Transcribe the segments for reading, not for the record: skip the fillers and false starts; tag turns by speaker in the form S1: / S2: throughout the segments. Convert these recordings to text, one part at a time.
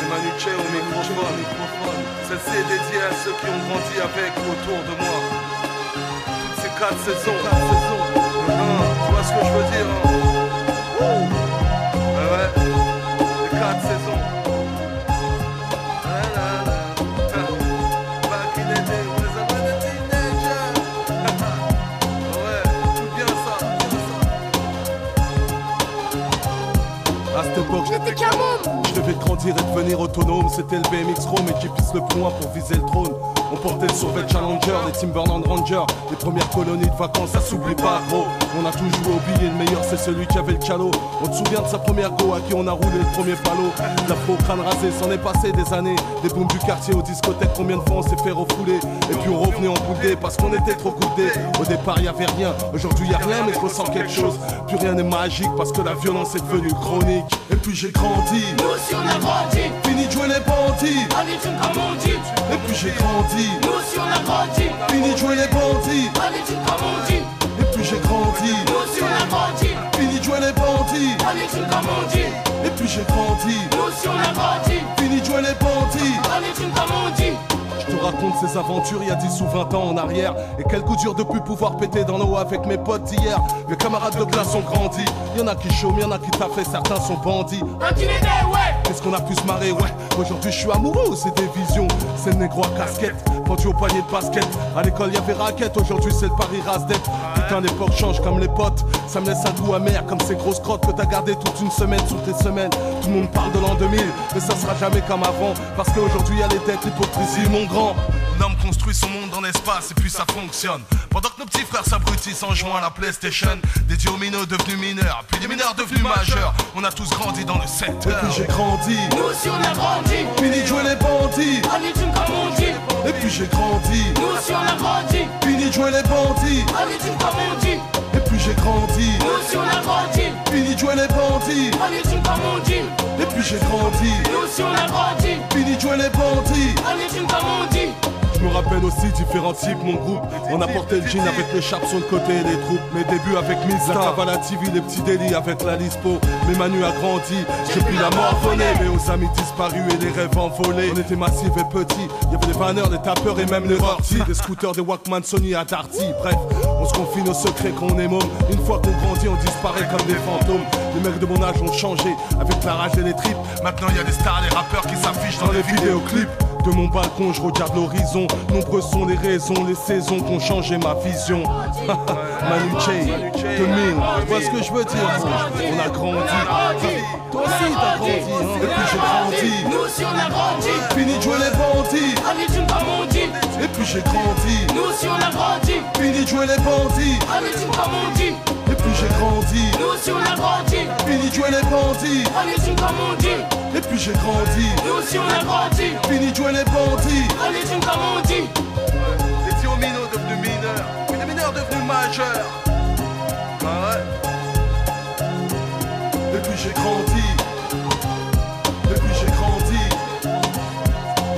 S1: C'est Manu Che au microphone. Celle-ci est dédiée à ceux qui ont grandi avec ou autour de moi. Toutes ces 4 saisons. Tu vois ce que je veux dire, hein? Ouais, les 4 saisons. Back in the day, when I was a teenager. Ouais, tout bien ça. À cette époque,
S2: J'étais qu'un môme.
S1: je devais grandir et devenir autonome. C'était le BMX Rome et qui pisse le plus loin pour viser le trône. On portait le survêt Challenger, les Timberland Rangers, les premières colonies de vacances, ça s'oublie pas gros. On a tout joué au billet, le meilleur c'est celui qui avait le calot. On te souvient de sa première go à qui on a roulé le premier palo. L'afro crâne rasé, s'en est passé des années. Des booms du quartier aux discothèques, combien de fois on s'est fait refouler. Et puis on revenait en boudé parce qu'on était trop goudés. Au départ y'avait rien, aujourd'hui y'a rien mais je ressens quelque chose. Plus rien n'est magique parce que la violence est devenue chronique. Et puis j'ai grandi,
S2: Nous aussi on a grandi.
S1: fini de jouer les bandits.
S2: Allez, tu comme on dit.
S1: Et puis j'ai grandi,
S2: Nous aussi on a grandi.
S1: fini de jouer les bandits.
S2: Allez, tu comme on dit.
S1: Et puis j'ai grandi,
S2: Nous aussi on a grandi.
S1: fini de jouer les bandits.
S2: Allez, tu comme on dit.
S1: Et puis j'ai grandi,
S2: Nous aussi on a grandi.
S1: fini de jouer les bandits.
S2: Allez, tu comme on dit.
S1: Je te raconte ces aventures il y a 10 ou 20 ans en arrière. Et quel coup dur de plus pouvoir péter dans l'eau avec mes potes d'hier. Mes camarades de classe ont grandi. Y'en a qui chôment, y'en a qui taffent et certains sont bandits.
S2: Un dîner day, ouais.
S1: Qu'est-ce qu'on a pu se marrer, ouais. Aujourd'hui je suis amoureux, c'est des visions. C'est le négro à casquette, pendu au panier de basket. À l'école y'avait raquette, aujourd'hui c'est le Paris Rasdet. Putain l'époque change comme les potes. Ça me laisse un goût amer comme ces grosses crottes que t'as gardées toute une semaine sous tes semaines. Tout le monde parle de l'an 2000, mais ça sera jamais comme avant. Parce qu'aujourd'hui y'a les dettes, l'hypocrisie, mon grand. L'homme construit son monde dans l'espace et puis ça fonctionne. Pendant que nos petits frères s'abrutissent en jouant à la PlayStation. Des diominos devenus mineurs, puis des mineurs devenus majeurs. On a tous grandi dans le secteur. Et puis j'ai grandi,
S2: Nous aussi on a grandi.
S1: fini de jouer les bandits.
S2: Allez, tu comme on dit.
S1: Et puis j'ai grandi,
S2: Nous aussi on a grandi.
S1: fini de jouer les bandits.
S2: Allez, tu comme on dit.
S1: Et puis j'ai grandi,
S2: Nous aussi on a grandi.
S1: fini de jouer les bandits.
S2: Allez, tu comme on dit.
S1: Et puis j'ai grandi,
S2: Nous aussi on a grandi.
S1: fini de jouer les bandits.
S2: Allez, tu comme on dit.
S1: Je me rappelle aussi différents types, mon groupe. On a porté le jean avec les chapeaux sur le côté et les troupes. Mes débuts avec Mista, la cave à la TV, les petits délits avec la Lispo. Mais Manu a grandi, j'ai pris la mort volée. Mais aux amis disparus et les rêves envolés. On était massifs et petits, il y avait des banners, des tapeurs et même les rortis. Des scooters, des Walkman, Sony à Darty. Bref, on se confie nos secrets quand on est môme. Une fois qu'on grandit, on disparaît comme des fantômes. Les mecs de mon âge ont changé avec la rage et les tripes. Maintenant il y a des stars, les rappeurs qui s'affichent dans les vidéoclips. De mon balcon, je regarde l'horizon. Nombreuses sont les raisons, les saisons qui ont changé ma vision. Manu Che, 2000, tu vois ce que je veux dire? On a grandi. Toi aussi t'as grandi, hein. Et puis j'ai grandi.
S2: Nous aussi on a grandi.
S1: Fini de jouer les bandits.
S2: Allez, tu comme on dit.
S1: Et puis j'ai grandi.
S2: Nous aussi on a grandi.
S1: Fini de jouer les bandits.
S2: Allez, tu comme on dit.
S1: Et puis j'ai grandi.
S2: Nous aussi on a grandi.
S1: Fini de jouer les bandits.
S2: Allez, tu comme on dit.
S1: Et puis j'ai grandi.
S2: Nous aussi on a grandi.
S1: Fini de jouer les bandits.
S2: Allez, tu comme on dit.
S1: Des tiominos devenus mineurs, puis des mineurs devenus majeurs. Ah ouais. Et puis j'ai grandi. Et puis j'ai grandi.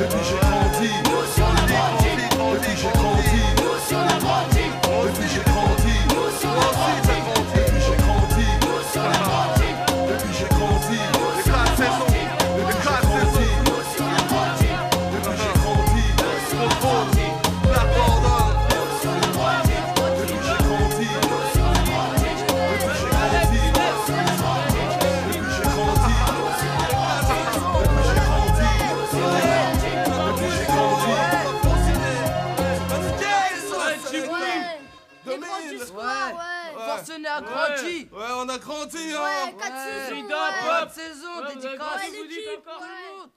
S1: Et puis j'ai grandi.
S2: Nous aussi on a grandi.
S1: Et puis j'ai grandi.
S2: Nous aussi on a grandi.
S1: Et puis j'ai grandi.
S2: Nous aussi on a grandi.
S1: Et puis j'ai grandi.
S2: Nous aussi on a grandi.
S1: Et puis j'ai grandi. Les 4 saisons. Les 4 saisons.
S2: Nous aussi on a grandi.
S1: Et puis j'ai grandi.
S2: Nous aussi on a grandi.
S1: La cordonne.
S2: Nous aussi on a grandi.
S1: Et puis j'ai grandi.
S2: Nous aussi on a grandi.
S1: Et puis j'ai grandi. Et puis j'ai grandi.
S2: Nous aussi on a grandi.
S1: Et puis j'ai grandi.
S2: Nous aussi on a grandi.
S1: Et puis j'ai grandi.
S3: Les grands du square, ouais.
S4: Forcené a grandi.
S1: Ouais, on a grandi, hein.
S3: Ouais, 4 saisons.
S4: Rida,
S3: Ouais.
S4: pop, saison, dédicace.
S3: Ouais, l'équipe, ouais.